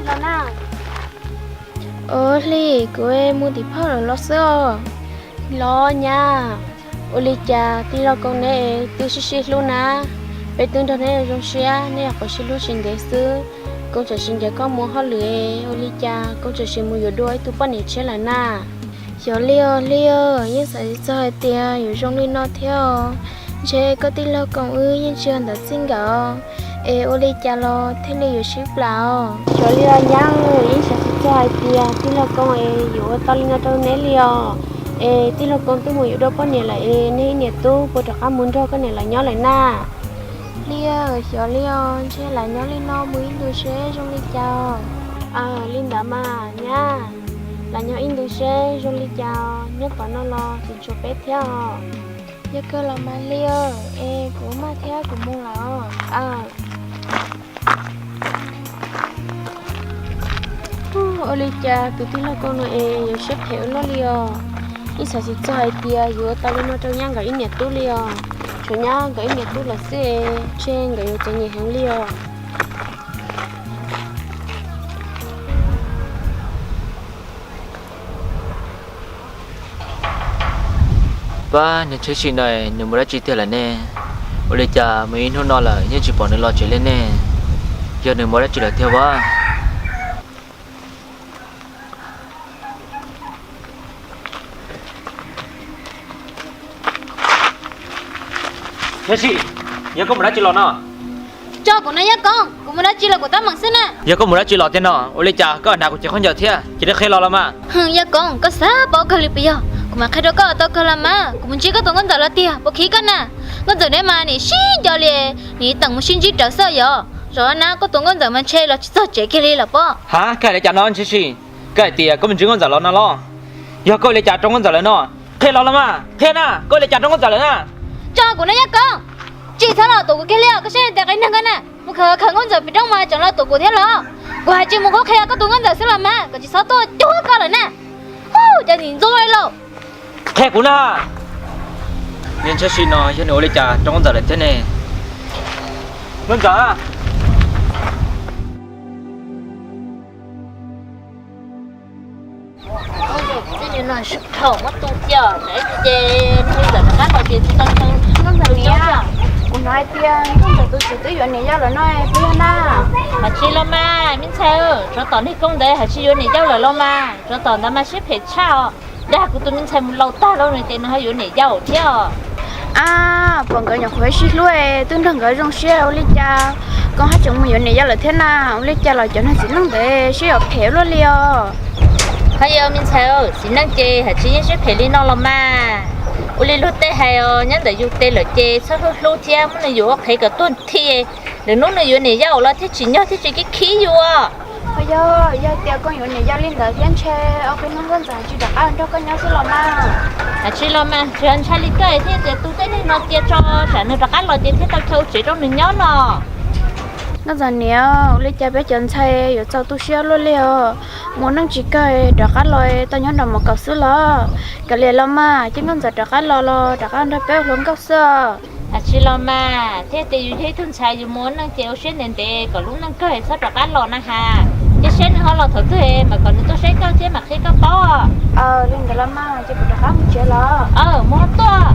đó nè li của em mua thì phao rồi lo sữa lo nha li cha thì lo con này tôi xí luôn nè bây tôi đó này trong xe này có xí luôn xin để xứ con chỉ xin để con mua họ lười li cha con chỉ xin mua nhiều đôi tôi bắt nhịp chơi là nè giờ liêu nhưng sai sai tiaอยู่trong li nó theo chơi có tí lo con nhưng chưa đã xin gạo li cha lo thế liอยู่ship lao giờ liêu nhang nhưng sai tia tí lo conอยู่tao li nó đâu nè liêu tí lo con tôi mua nhiều đôi bắt nhịp lại nè nè tôi bắt được ăn muốn đâu cái này là nhớ lại na liêu giờ liêu chơi lại nhớ li nó mới đôi xe trong li cha linh đã mà nha là nhỏ Indonesia rồi đi chào nhớ có nó lo thì cho bé theo nhớ cơ là mà lia của mà theo của mông lão Olivia từ tí là con này giờ xếp theo nó lia ít sợ gì cho hai tia vừa tao lên nó cho nhang cái nhật tú lia cho nhang cái nhật tú là xe trên cái cho nhẹ hàng lia và những chuyện gì này nếu muốn chi tiết là nè, ở đây cha mấy nó nói là những chuyện bọn nó lo chuyện lên nè, giờ nếu muốn chỉ là theo quá. Thế chị, giờ có muốn chỉ lo nào? cho của nó nhá con của mình đã chỉ là của ta bằng xin à Giờ có muốn chỉ lo thế nào? Ở đây cha có nào cũng chỉ không giờ thế, chỉ được khai lo lắm à? nhá con có sao bao cái bây giờ của mà khai đó có tao cơ làm mà của mình chỉ có tao ngân giờ là tia bao khí con nè ngân giờ đấy mà nè xí cho liền nè tặng một xin chỉ trở sợ giờ rồi na có tao ngân giờ mà chơi là chỉ sợ chơi cái là bao Hả? Cái này cha nói chứ gì? Cái tia có mình chỉ ngân giờ lo nào lo? Giờ có lấy cha trong ngân giờ là nó, khai lo lắm à? Khai na, có lấy cha trong ngân giờ là na. cho của nó nhá con chỉ sao là tụi cái liao cái xe này cái năng cái nè một khờ khờ ngân giờ bị trong mà chẳng là tụi của thế lo của hai chị một có khai có tụi ngân giờ sẽ làm mà cái chỉ sao tôi chúa con rồi nè cho nhìn rồi lo Thế cũng na. Nên chắc xin nói cho nó lấy trà trong con giờ là thế này. Vâng giờ. Cái như là sụp thầu mất tu chờ để bây giờ nó bắt đầu tiền tăng tăng nó giờ nhá cũng nói tia không phải tôi chỉ tới chuyện này giao là nói tia na mà chi lo mà mình sao cho tao đi công đấy hay chi chuyện này giao là lo mà cho tao nó mà xếp hết sao đã của tôi mình xem lâu ta lâu này tiền hay chuyện này giao theo bọn cái nhà khói xịt luôn tôi đừng có trong xe oli cha con hát chúng mình này giao là thế nào oli cha là chuyện nó chỉ năng để xe học theo luôn liêu hay giờ mình sao chỉ năng chơi hay chỉ xếp hết đi nó lo mà uli lúc tết hay nhớ để dùng tết là chơi sau lúc chơi muốn là dùng hay cả tuần thì để lúc này dùng này giao là thế chỉ nhớ thế chỉ cái khí vô bây giờ tiệc con dùng này giao lên tới thiên che ở bên nông dân chỉ đặt ăn cho con nhớ sẽ làm mà chỉ làm mà chỉ ăn chả lịch cái thế để tôi tới đây nó tiệc cho sản nó đặt ăn rồi tiệc thế tao chơi chỉ trong mình nhớ nó nó giờ nè lấy cha bé chân thay rồi sau tôi xéo luôn liều muốn năng chỉ cái đặt ăn rồi tao nhớ nằm một cặp sữa lo cái liền lo mà chứ con giờ đặt ăn lo đặt ăn đã bé luôn cặp sữa chỉ làm mà thế thì dùng thế thun xài dùng muốn năng chéo xuyên nền tệ còn lúc năng cười sao đặt ăn lo năng hà chứ xuyên họ lo thật thế mà còn tôi xuyên cao chứ mà khi cao to lên cái lo mà chứ đặt ăn chưa lo mua to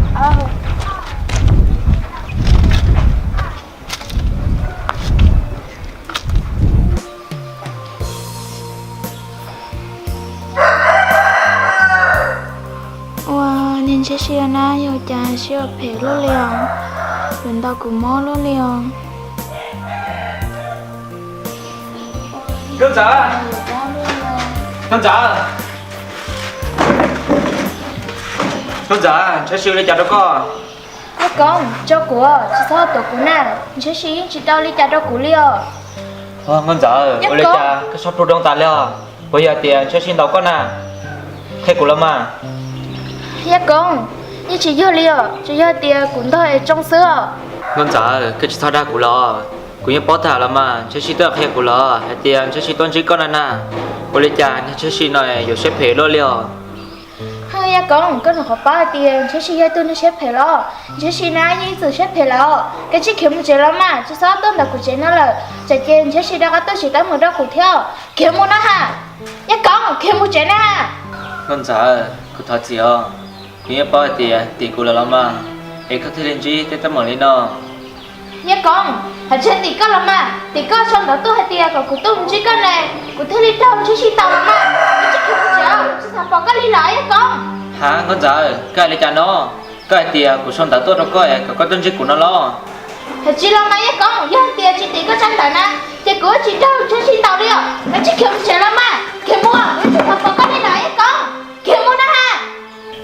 nên sẽ xia na yêu cha xia phê luôn liền bên tao cũng mò luôn liền Con giả. Con giả. Con giả, chắc siêu lấy trà đó co. Các con cho của chỉ sao tổ của nè sẽ xí chỉ tao lấy trà đó của liền Con giả, ở lấy trà cái shop đồ đông tàn liền bây giờ tiền chắc xin đâu con à thế của lâm à Dạ con, như chỉ do liều, chỉ do tiền cũng thôi trong sữa. Con giả cái chỉ thao đa của lo cũng như bỏ thả là mà chắc xin được hết của lo hay tiền chắc xin tuân chỉ con à na ở lấy trà chắc xin này rồi xếp hết lo liều Hay ya con nó khó bao tiền chứ chị tôi nó xếp phải lo chứ chị nói như từ xếp phải lo cái chị kiếm một chế lắm mà chứ sao tôi là của chế nó là chạy tiền chứ chị đã có tôi chỉ tới một đó của theo kiếm một nó ha ya con kiếm một chế nó ha con già cô thật gì à cô nhớ bao tiền cô là lắm mà em có thể lên chi tới tấm lên nó ya con ở trên thì có lắm mà thì có trong đó tôi hay tiền còn của tôi không chỉ con này của tôi đi đâu chứ chị tao mà cái chị kiếm một chế chứ sao bỏ cái đi lại ya con hả con già cái này cho nó cái tiền của son đã tốt rồi có tôn chỉ của nó lo thật chị làm mấy con giờ tiền chị tí có trăm tờ nè chị của chị đâu cho chị tao đi à cái chị kiếm chị làm mà kiếm mua cái chị thật có đi lại con kiếm mua nó ha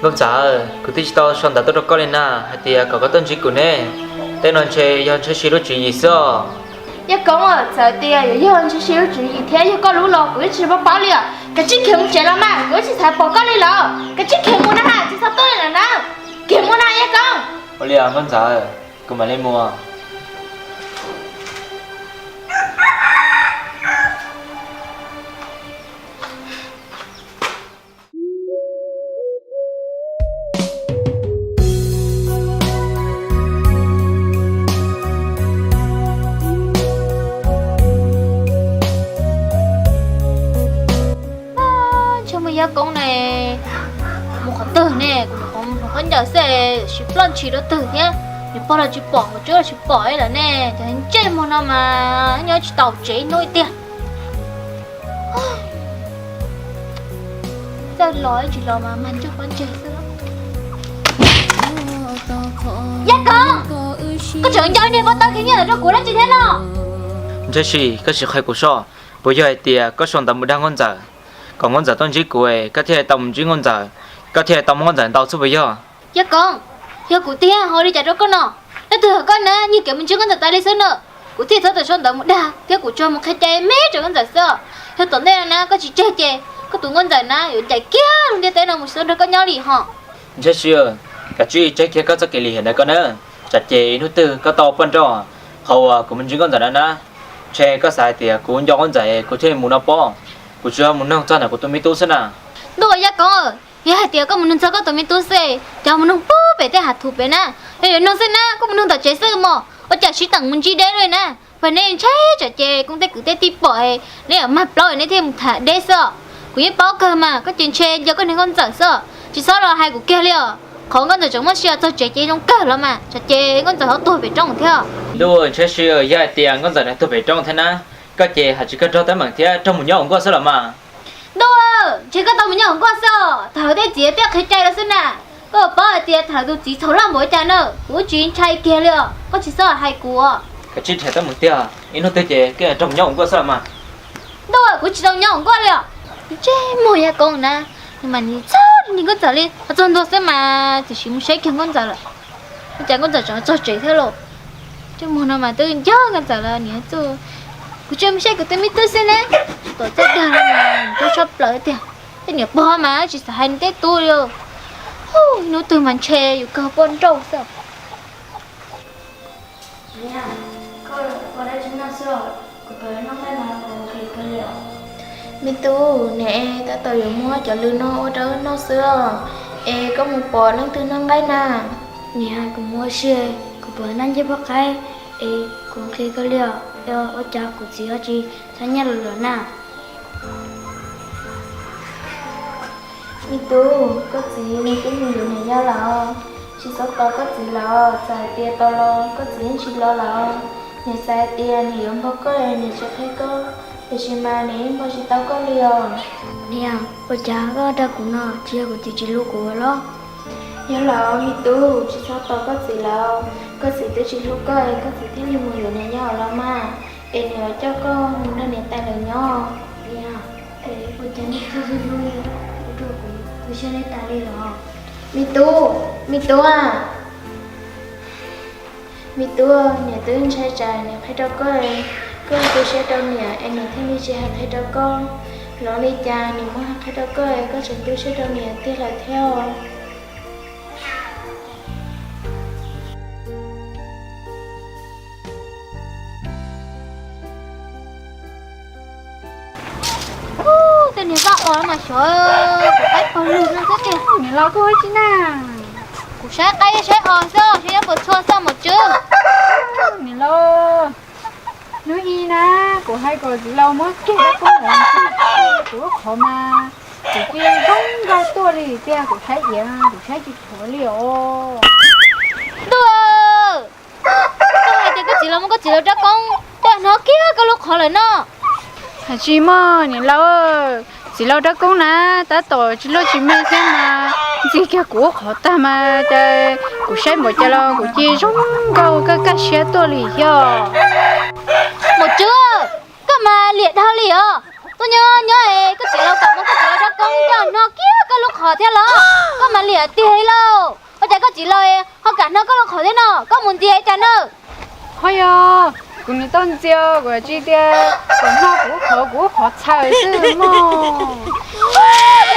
con già cứ thích tao son đã tốt rồi lên na hay tiền có tôn chỉ của nè tên non chơi yon chơi xíu chuyện gì sao ya con à sợ tiền giờ hơn chị xíu chuyện gì thế giờ con lú lò của chị bao liền cái chị kiếm chị làm mà của chị thật có đi lò cái chị kiếm mua nó ha chị sao tôi là nào kiếm mua nó ya con Olha con già cô mà lên mua giờ con này một cái từ nè một con nhỏ sẽ ship lần chỉ đó từ nhá nhưng bao giờ chỉ bỏ một chỗ là chỉ bỏ ấy là nè cho nên chơi một năm mà nhớ chỉ tàu chế nổi tiền ra lối chỉ lo mà mình cho con chơi thôi dạ con trưởng chơi này bao tao cái như là cho của nó như thế nào这是个是开古说不要tiền có son tầm một đang con già còn con già tôn chỉ của có thể tầm chỉ con già có thể tầm con già tao số bây giờ dạ con giờ của tiền hồi đi trả cho con nó từ con nè như kiểu mình chưa con già tay đi sớm nữa của tiền thôi từ son tầm một đà thế của cho một cái chơi mấy cho con già sơ theo tuần đây nè có chỉ chơi có tụi con già nè ở chạy kia luôn đi tới nào một số đứa có nhau đi họ这是cái chuyện chơi kia có cái gì hiện nay con nữa chặt chẽ nó từ có tao phân cho hầu của mình chỉ con già nè chơi có sai tiền của con già của thêm muốn nó bỏ của chưa muốn nó cho là của tôi mới tu xin à đâu ya con ya hai tiệt có muốn cho có tụi mình tu sê cho muốn bố bé thế hạt thụ bé nè để nó xin nè có muốn tập chế sơ mà ở chả chỉ tặng muốn chi đấy rồi nè và nên chơi chả chơi cũng thấy cứ thấy tiếp bội nên ở mặt lôi nên thêm thả đế sợ cũng như bao cơ mà có chuyện chơi giờ có nên con giỡn sợ chỉ sợ là hai của kia liền không con giỡn chúng mất xia cho chơi trong cờ lắm mà chả chơi con giỡn họ tuổi về trong theo luôn chơi xưa giờ tiền con già này tôi về trong thế na có chơi hạt chỉ có cho tới bằng thế trong một nhau cũng có sao mà đâu chỉ có tao muốn nhỏng qua sao thằng đấy chỉ biết khai chạy là xin nè có bao giờ thằng tôi chỉ thấu làm mỗi cha nữa của chuyện chạy kia liền có chỉ sợ hai của cái chuyện thế tới một tia in nó tới chơi cái trong nhau cũng có sao mà đâu của chỉ tao nhỏng qua liền chế mua ya con nè nhưng mà你sao你跟着哩我真的是嘛就是muốn xây con con rồi chẳng con rồi cho chạy theo rồi chứ mua nào mà tôi nhớ con rồi là nhớ tôi của chơi xây của tôi mới tôi xin nè tôi chết đời mà tôi sắp lợi tiền cái nhớ bỏ mà chỉ sợ hành tết tôi rồi nó từ màn cheอยู่cơ quan trâu sao nha con đã chúng ta sửa của tôi nó phải là cái cái liệu mình tu nè ta tôi dùng mua cho lư nó ở nó sửa có một bò nó từ nó ngay nè nè cũng mua xe của bữa nó chưa bắt cái cũng khi cái liệu ở cha của chị ở chị sáng nhớ rồi nè itu có gì nên cái nhiều này nhau là chỉ số to có gì là xài tiền to lo có gì chỉ lo là nhà xài tiền thì ông bố có này sẽ thấy có thì chỉ mà nếu bố chỉ tao có liều nè bố cha có đã cũng nó chia của chị lúc của nó nhớ là itu chỉ số to có gì là có gì tới chỉ lúc có gì thêm nhiều này nhau là mà em nhớ cho con nó nè tay là nhau nè bố cha đi chơi luôn tôi sẽ lấy tay đi rồi Mitu à Mitu nhà tôi chơi trà nhà phải đâu có tôi sẽ đâu nhà em nhà thêm đi chơi hay đâu con nó đi trà nhà muốn hay đâu có chuyện tôi sẽ đâu nhà tiếp lại theo tên này bác mà trời ơi nó rất đẹp, mình lo thôi chứ nào. Cú sai cái sai sao, sai bớt xua sao một chứ. Mình lo. Nói y na, của hai cô chỉ lâu mới kia đã có làm gì, của khó mà. Của kia không ra tôi đi, kia của sai gì à, của sai chỉ thổi liều. Đùa. Tôi thì có chỉ là một cái chỉ là cho con, để nó kia cái lúc khó lên nó. Hả chị mà, nhìn lâu chỉ lâu đó cũng nè, ta tổ chỉ lâu chỉ mê xem mà gì kia của khó ta mà trời của sai một cho lo của chị rong gầu cái xe tôi lì cho Một chưa, cái mà liệt thao liệt. Tôi nhớ ấy, cái chỉ lâu cả một cái chỉ lâu cho con, cho nó kia cái lúc khó thế lo. Cái mà liệt thì hay lâu. Bây giờ có chỉ lâu ấy, họ cả nó cái lúc khó thế nào, có muốn gì hay chả nữa. thôi à của người tôn chiêu của chị kia của nó của khó chạy chứ mà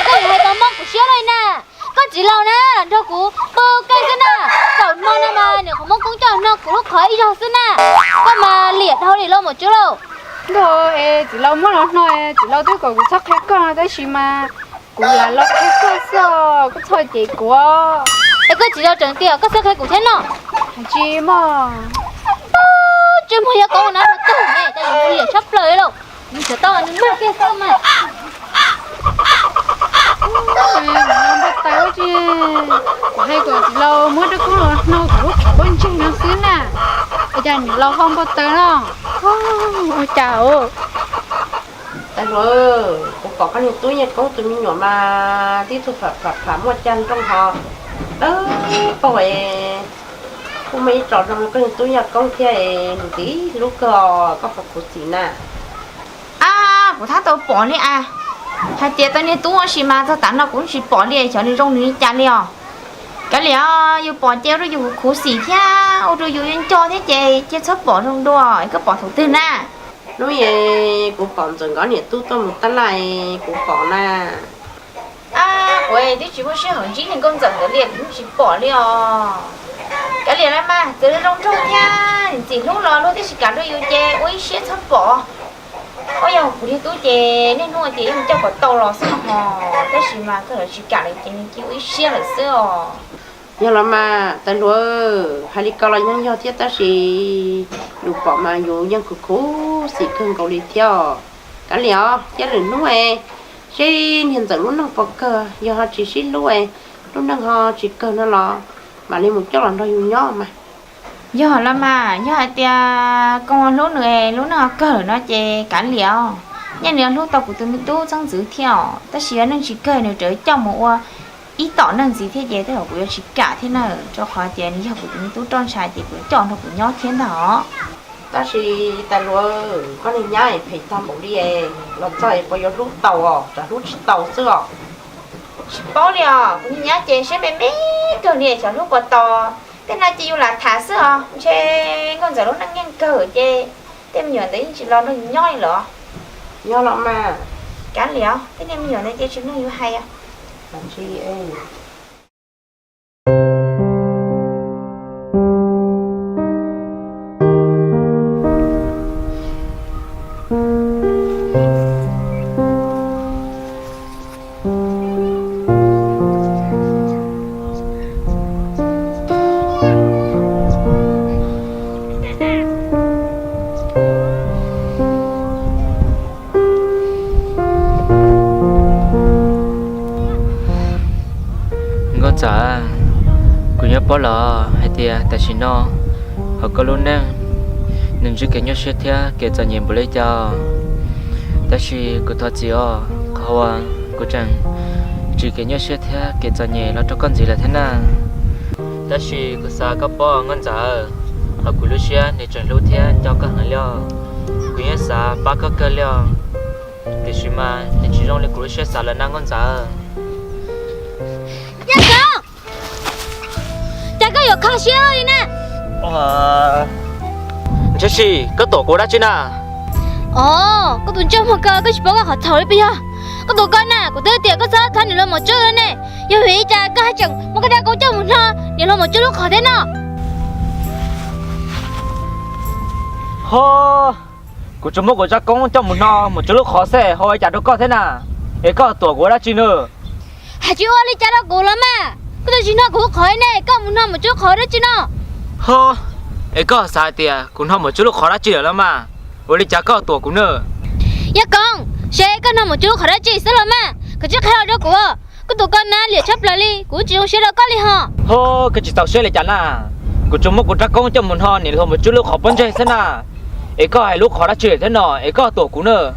Cái này tao mong của xíu này nè. Con chỉ lâu nè, làm cho cú bơ cây thế nè. Cậu non nè mà, nếu không mong cũng cho nó cú lúc khỏi rồi thế nè. Con mà liệt thôi thì lâu một chút đâu. thôi chỉ lâu mới nói chỉ lâu tôi còn chắc hết con đấy chị mà của là lo hết cơ sở có thôi chị của Cái chỉ lâu trần tiêu, có sao khai của thế nào? chị mà Chứ mà giờ con nó tủ này, tại vì liệt sắp lời đâu. Nhưng chờ tao nó mất kia sao mà. không bắt tay chứ hay của chị lâu mới được có nó của con chị nó xíu nè bây giờ lâu không bắt tay đâu ôi chào tại rồi cũng có cái túi nha có tụi mình nhỏ mà tiếp tục phạm một chân trong họ đó có phải cũng mấy trò trong cái túi nha con kia một tí lúc có phục của chị nè Của他都bỏ đi à. Hai tiệt tao nhớ tú xí mà tao tặng nó cũng chỉ bỏ đi cho đi trong đi chả liò. Cái liò yêu bỏ treo rồi yêu khổ xỉ thia, rồi yêu yên cho thế chị sắp bỏ trong đùa, cứ bỏ thủ tư nè. nói về cũng còn dần có nhiều túi tôi một tấn này cũng còn nè Của ấy thì chỉ có xe hưởng chính thành công dần cái liệt cũng chỉ bỏ liò. Cái liệt này mà từ trong thia, chỉ lúc lo lúc thì chỉ cả đôi yêu chè, ui xe sắp bỏ. Ôi giờ phụ đi túi chè nên nuôi thì em cho có tàu lò sao hò, cái gì mà cái là chỉ cả lại chỉ nên kêu ít xe là sao? nhưng là mà tại rồi hai đi câu là nhân do thiết ta chỉ lục bỏ mà dù nhân cực khổ xịt cơn cầu đi theo cái liò gia đình nuôi trên hiện giờ lúc năng bọc cờ giờ họ chỉ xin nuôi lúc năng họ chỉ cờ nó lò mà lên một chỗ là nó dùng nhỏ mà Giờ là mà giờ tia con lúc nào cỡ nó chè cả liều, nhưng nếu lúc tao của tôi mới tu trong giữ theo, ta chỉ nên chỉ cỡ nếu trời trong một ý tỏ nên gì thế vậy thế là của chỉ cả thế nào cho khỏi tiền đi học của tôi mới tu tròn xài thì của chọn nó của nhỏ thiên đó. ta chỉ tại rồi có nên nhái phải tham một đi là chạy bao giờ lúc tàu à lúc tàu xưa Bỏ liều, cũng nhá chè sẽ bé bé cỡ này cho lúc qua to. Thế này chỉ là thả sữa, chê con giờ lúc năng nhanh cỡ chê, tem nhựa đấy chỉ lo nó nhoi lọ, nhỏ lắm mà cá liều, thế nem nhựa đấy chê chúng nó yêu hay à? làm chi em chả cũng nhớ bỏ lỡ hay thì tại sao nó họ có luôn nè nên chỉ cái nhớ sẽ theo cái cho nhìn bự lấy cho tại sao cứ thọ chỉ ở họ cứ chẳng chỉ cái nhớ sẽ theo cái cho nhìn nó cho con gì là thế nào tại sao cứ xa các bỏ ngon giả họ cứ lúc xe để chẳng lúc theo cho các hàng lo cứ nhớ xa ba các cơ lo để xí mà để chỉ trong lấy cứ lúc xe xa là năng ngon giả Chả có yêu khó xíu đi nè. Chứ gì, cái tổ của đã chứ nào Có tụi trong một cái chỉ bảo họ thổi bây giờ. Có tụi con nè, của tôi tiệt có sao khăn được một chút nữa nè. Yêu hủy cha cái chẳng một cái đá có trong một nó, để lo một chút lúc khó thế nào. Hô, của chúng một của cha công trong một nó một chút lúc khó xe, hồi chả đâu có thế nào. Ấy có tổ của đã chứ nữa. hả chú ơi cha nó cố lắm mà cái tôi chỉ nó cố khỏi này có muốn nó một chút khỏi đó chứ nó hô ấy có sai tiệt cũng không một chút lúc khó đã chịu lắm mà ôi cha có tuổi cũng nữa dạ con sẽ có nó một chút khỏi đó chứ sao lắm mà cái chiếc heo đó của cái tụi con na liệt chấp lại đi của chị không sẽ đâu có đi hả hô cái chị tao xe lại chán à của chúng một trắc công cho mình ho này thôi một chút lúc khó bận chơi thế nào ấy có hai lúc khó đã chịu thế nào ấy có tuổi cũng nữa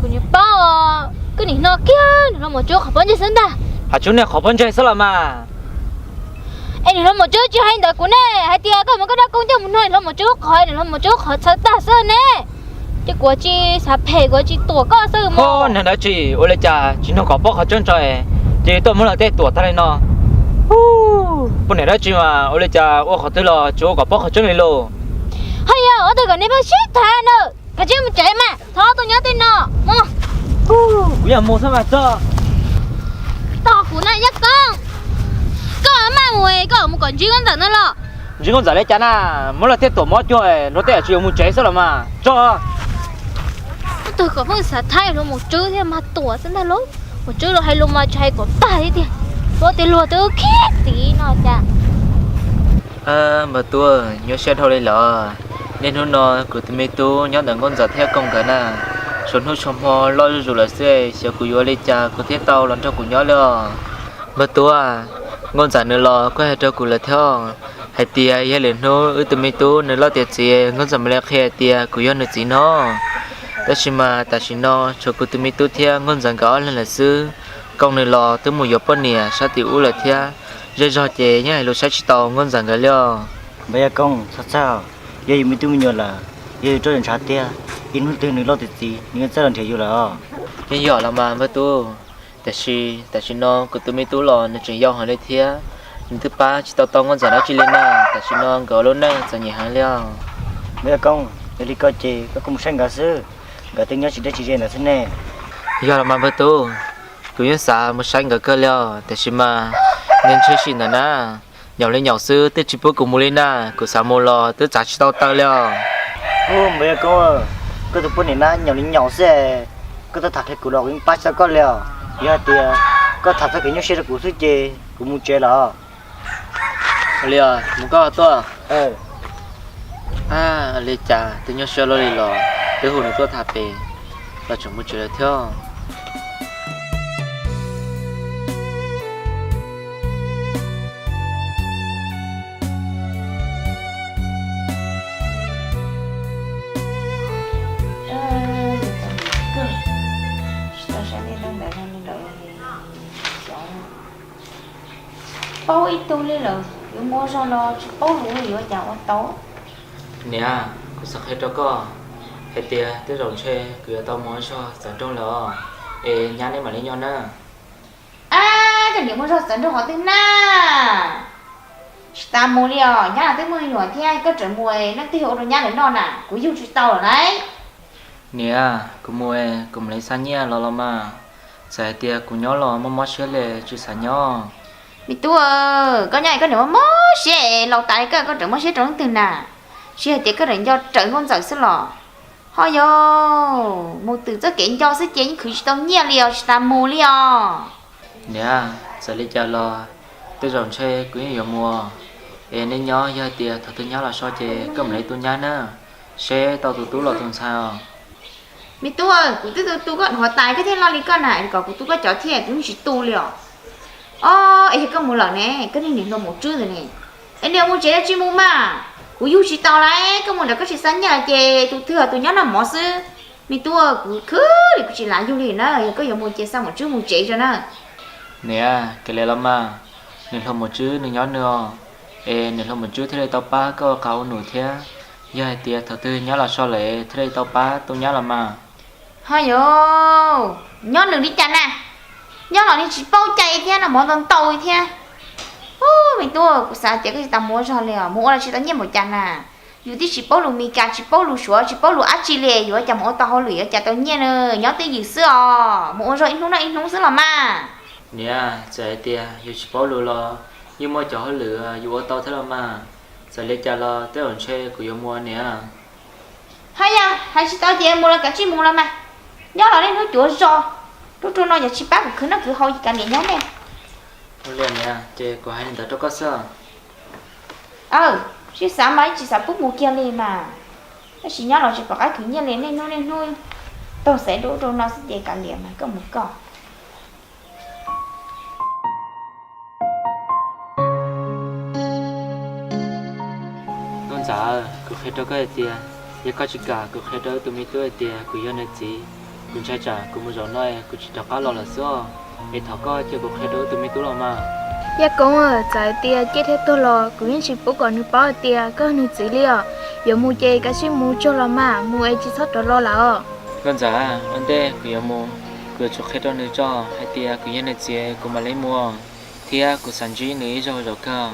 cô nhớ bao cái này nó kia nó một chút khỏi bắn chơi sân ta hả chú này khó bận chơi sao là mà em nó một chút chưa hay đợi của nè hai tia có một cái đó công cho một nơi nó một chút khỏi nó một chút khỏi sân ta sân nè chứ của chị sắp hè của chị tuổi có sơ mà hô này đó chị ôi cha chị nó có bóc khó chân trời chị tôi muốn là tết tuổi ta đây nó bữa này đó chị mà ôi cha ôi khó tới lo chú có bóc khó chân này luôn hay à ở đây còn ném bao shit thà nữa cái chứ một chạy mà thó tôi nhớ tên nó mà bây giờ mua sao mà cho to của này nhá con mà mùi có một con chim con rắn nữa lo chỉ con giả lấy chán à muốn là tết tuổi mót chơi nó tết chỉ muốn cháy sao là mà cho tôi có phương xã thay rồi một chữ thì mà tuổi sinh ra lối một chữ rồi hay luôn mà chạy của ta đi thì tôi thì lùa tôi khét tí nó chả mà tôi nhớ xe thôi đây là nên hôm nọ của tụi mình tôi nhớ đừng con giả theo công cái nè xuân hôm xong ho lo rồi là xe của yo lấy cha của thiết tàu lần cho của nhớ了mà tôi à ngon giả nữa lo có hai cho của là theo hai tia hay lên nó ở tụi mình tôi nữa lo tiệt gì ngon giả mà lấy hai tia của yo nữa gì nó ta chỉ nó cho cô tụi mình tu theo ngon rằng có lên là sư công này lò tới một giờ bao nè sao tiểu là theo rồi rồi chế nhá lúc sáng chỉ tàu ngon rằng cái lo bây giờ công sao giờ mình tụi mình nhớ là giờ cho人查爹因为对你老的gì你这两天有了cái giờ là mà với tu ta chỉ nó cô tụi mình tu lò nó chỉ giao hàng lên theo nhưng thứ ba chỉ tàu ngon rằng nó chỉ lên na ta chỉ nó gỡ luôn nè giờ nhảy hàng leo bây giờ công đi coi chị có cùng sang cả sư cả tiếng nhớ chỉ để chỉ riêng là thế này giờ là mà với tu cứ như sao một sáng gỡ cơ leo ta chỉ mà nên chơi xin là na nhỏ lên nhỏ sư tới chỉ bữa cùng mua lên na cứ sao mua lò tới trả chỉ tàu leo bây giờ công cái tụi này na nhỏ lên nhỏ xe cái tụi thật thì cụ đầu cũng bắt sao có leo giờ thì có thật thì cái nhớ xe là cụ sư chị cũng muốn chơi là leo muốn có to lê cha tôi nhớ xe lôi lò tới hồi nữa tôi thả về và chẳng muốn chơi theo bao ít tu lên rồi yêu mua sao lo bao lúa gì ở chảo tấu nè cô sắc hết đó có hết tia tới rồi chơi cứ tao muốn cho sản trong lò nhá đấy mà lấy nhau nè cái điểm mua sao sản trong họ tên na ta mua liò nhá là tới mười nhỏ thì ai có trở mùi nó tiêu rồi nhá để non à của yêu chị tàu ở đấy nè cô mua cùng lấy san nhia lò mà giải tia cô nhớ lò mà mót chơi lệ chứ sản nhau bị tua có nhảy có điểm mà xe lầu tại cái có trở mót xe trống từ nà xe thì có điểm do trở con giỏi sức lò thôi yo một từ rất kiện do sức chén khử tông nhia liò ta mua liò nè giờ lấy cha lò tới rồi chơi cứ nhiều mua nên nhớ giờ tia thật tôi nhớ là sao chơi cầm lấy tôi nhá nữa xe tao tụi tú lò tuần sao mi tu ơi, cụ tu có họ tài cái thế lo lý con này, còn cụ tu có chó thiệt cũng chỉ tu liều. Ấy có một lần nè, cái này nó một chút rồi nè. Em đeo một chế là chim mà, cụ yêu chỉ tao lại, có một lần có chỉ sáng nhà chè, tu thừa tu nhớ là mỏ sư. Mi tu ơi, cụ cứ thì cụ chỉ là du lịch đó, có nhiều một chế sang một chút một chế cho nó. Nè, cái này lắm mà, nên không một chữ nên nhớ nữa. Nên không một chữ thế này tao ba có cáo nổi thế. Giờ tia thật tư nhớ là sao lại thế này tao ba tôi nhớ là mà. Hay yo, nhớ đừng đi chăn à, nhớ là đi chỉ bao chạy thế là món tàu tàu thế. Mình tua, cụ sao chỉ cái tao mua cho liền, mua là chỉ tao nhớ một chăn à. Dù tí chỉ bao lù mì cá, chỉ bao lù sủa, chỉ bao lù ác chi lệ, dù chả mua tao lười, chả tao nhớ nữa, nhớ tới gì xưa à, mua rồi in nung xưa là mà. Nè, giờ tia dù chỉ bao lù lo, nhưng mà cho lửa dù tao thế là mà. Giờ lấy cha lo tới ổn xe của yêu mua nè. Hay à, hay chỉ tao tiền mua là cả chi mua là mà. Nhớ là lên nói chúa rồi. Lúc nó giờ chỉ bác cứ nó cứ hỏi gì cả liền nhau nè. Ô liền nha, chế của hai người đó có sao? Chỉ sáng mấy chỉ sáng bút mù kia liền mà. Nó chỉ nhớ là chỉ có cái thứ nhiên liền nên nuôi. Tôi sẽ đổ nó sẽ để cả liền mà có một cỏ. Con giả, cứ hết đó cái tiền, giờ có chỉ cả cứ hết đó tụi mình tôi tiền, cứ yên gì, cứ chạy trả, cứ mua giỏ nói, cứ chỉ đọc cá lo là sao? Để thằng coi chưa cứ hết đó tụi mình tôi làm mà. Ya con tại tia chết hết tôi lo, cứ những chỉ bố còn nước bao tia, có nước chỉ liều. Giờ mua chơi cái gì mua cho lo mà, mua ai chỉ sót đó lo là. Con giả, anh đây cứ yên mua, cứ chụp hết đó nữa cho, hai tiền cứ yên gì, cứ mà lấy mua, tiền cứ sản xuất nữa cho rồi cơ.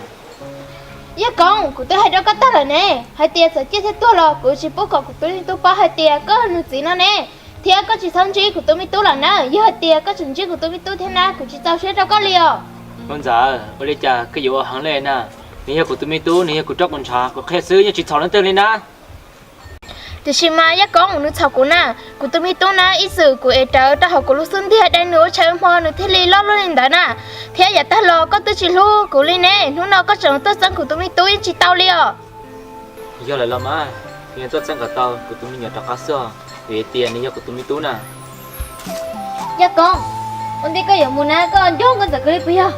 Ya con, cứ tôi hay đó cái ta là nè, hai tia sợ chết hết tôi lo, cứ chỉ bố còn tôi bao hai tia, có nước chỉ nó nè. Tia có chỉ sản xuất của tôi mới tôi là nè, giờ hai tia có sản xuất của tôi mới tôi thế nào, cứ chỉ tao sẽ đâu có liều. Con giả, ở đây chả cái vụ hàng lên nè, nếu của tụi mình tu, nếu của tróc con trà, của khai sứ như chỉ thảo lên tên lên nè. Thì chỉ mà ya con nước chảo của nè, của tôi mới tôi nè, ít sự của em trời ta học của lúc xuân thì đây nữa chơi mò nữa thế li lo lên đó nè, thế giờ ta lo có tôi chỉ lu của li nè, lúc nào có chồng tôi sang của tôi mới tôi chỉ tao liều. Giờ lại làm á, hiện tại sang cả tàu của tụi mình nhặt cá sấu, về tiền nếu của tụi mình tu nè. Ya con, ông đi cái giống muốn nè, con giống con giờ cái bây giờ.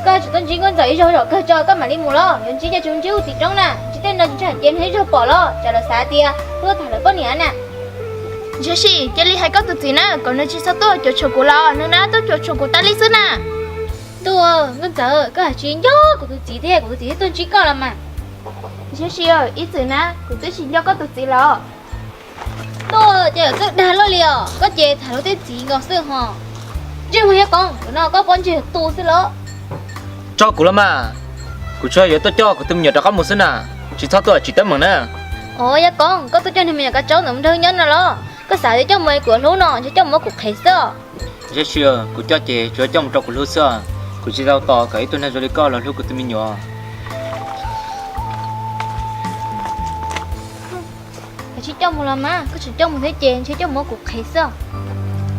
Cái chúng tôi chỉ con dạy rồi cái cho các mà đi mua lo, những chỉ cho chúng chú thì trong nè, chỉ tên là chỉ tiền hết rồi bỏ lo, cho là xả tiền, tôi thả được bao nhiêu nè. Jesse, cái ly hay có tự gì nè, còn nó chỉ sao tôi cho chồng của lo, nữa nè tôi cho chồng của ta lý xứ nè. Tôi, con giờ cái chuyện đó của tự gì thế, của tự gì tôi chỉ có là mà. Jesse ơi, ít gì nè, của tôi chỉ do có tự gì lo. Tôi chờ cái đá lo liều, có chế thả lo cái gì ngọt xưa hả? Chứ mà con, nó có con chế tu xưa lo. Cho của lắm mà, của cho giờ tôi cho của tụi mình nhặt cá một xíu nè, chỉ thao tôi chỉ tấm bằng nè. Ồ ya con, có tôi cho nên mình cái cháu nằm thương nhân nào lo, có xài để cho mày của lúa nọ, cho một cục khế sơ. Giờ chưa, của cho chị cho trong trong của lúa sơ, của chỉ rau to cái tôi này rồi đi coi là lúa của tụi mình nhỏ. Chỉ cho một lần mà, có chỉ cho một thế chén, chỉ cho một cục khế sơ.